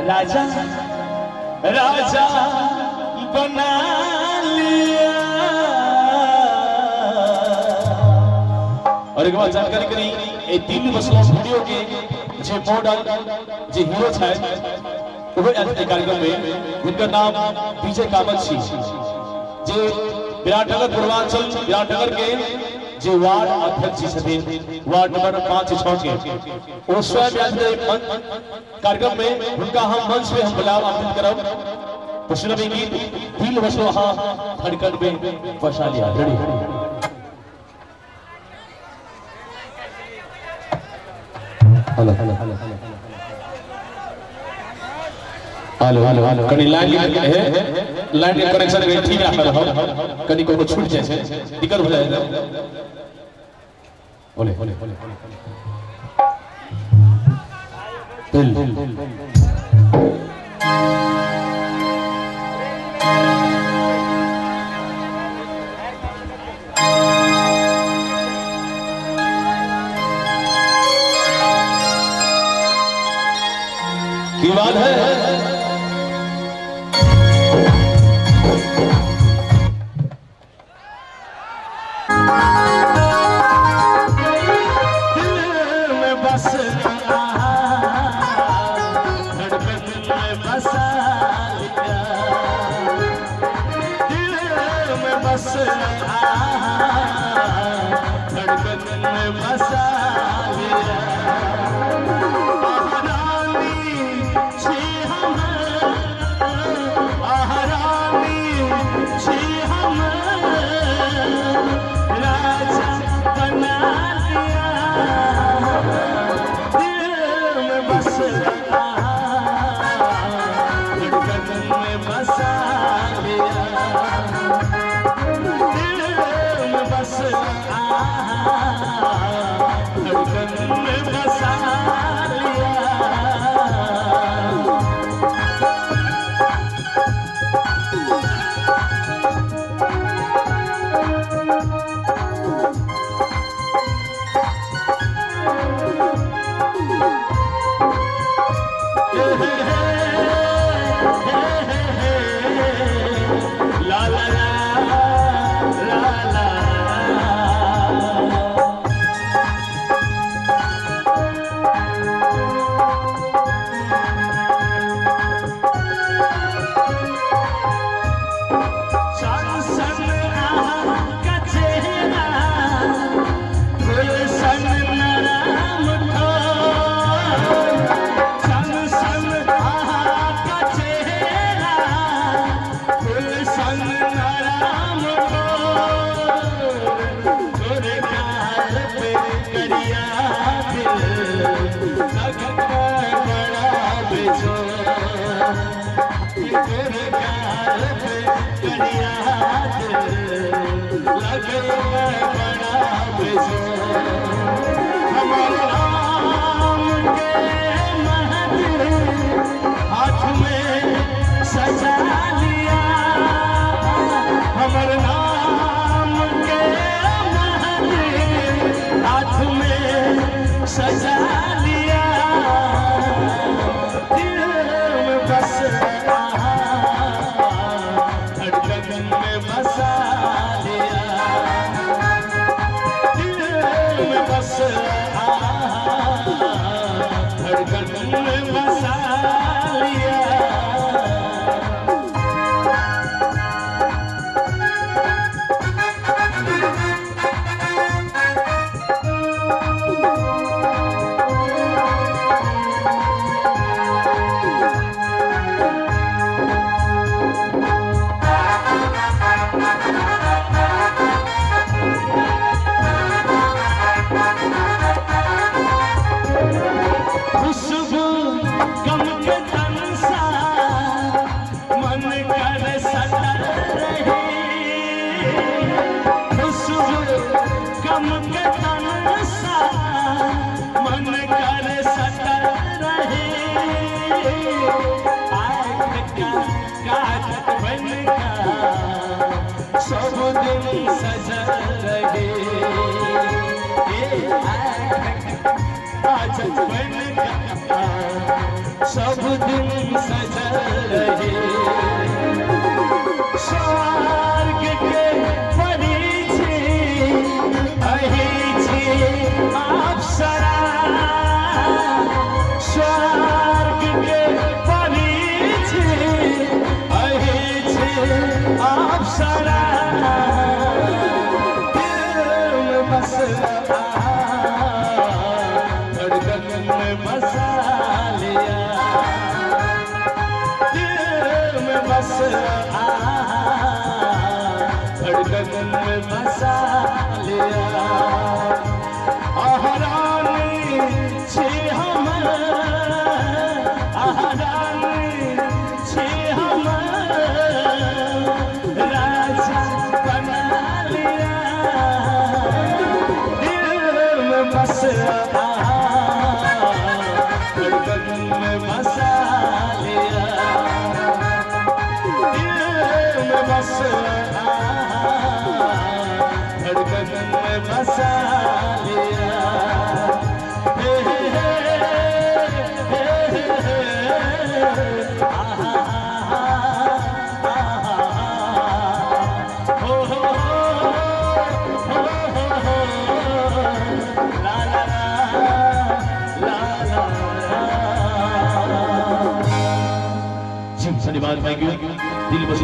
राजा राजा बना लिया। और एक बार जानकारी करी ए 3 बसलो वीडियो के जे मॉडल जे हीरो छे ओहे आज के कार्यक्रम में उनका नाम विजय कामत छी जे विराटनगर पूर्वांचल विराटनगर के जे वार्ड अध्यक्ष छथिन वार्ड नंबर 5-6 के ओ स्वयं आज कार्यक्रम में उनका हम मंच पे हम बुलाव आमंत्रित करब। पुष्पवी गीत दिल बसो हां धड़कन में बसा लिया। Ready hello hello hello hello hello कनी लाइन है लाइन के कनेक्शन के ठीक है हम कनी को छूट जाए दिक्कत हो जाएगा। बोले बोले बोले की बात है। सब दिन सजल रहे स्वर्ग के परी छे अही छे अप्सरा स्वर्ग के परी छे अही छे अप्सरा बस धड़कन में बसा लिया दिल में बस धड़कन में बसा लिया आहरानी छे हम आहरानी छे हम राजा बना लिया बस धड़कन में बसा लिया दिल में बस धड़कन में बसा लिया हे हे हे हे हे हो हो धन्यवाद। थैंक यू दिल बस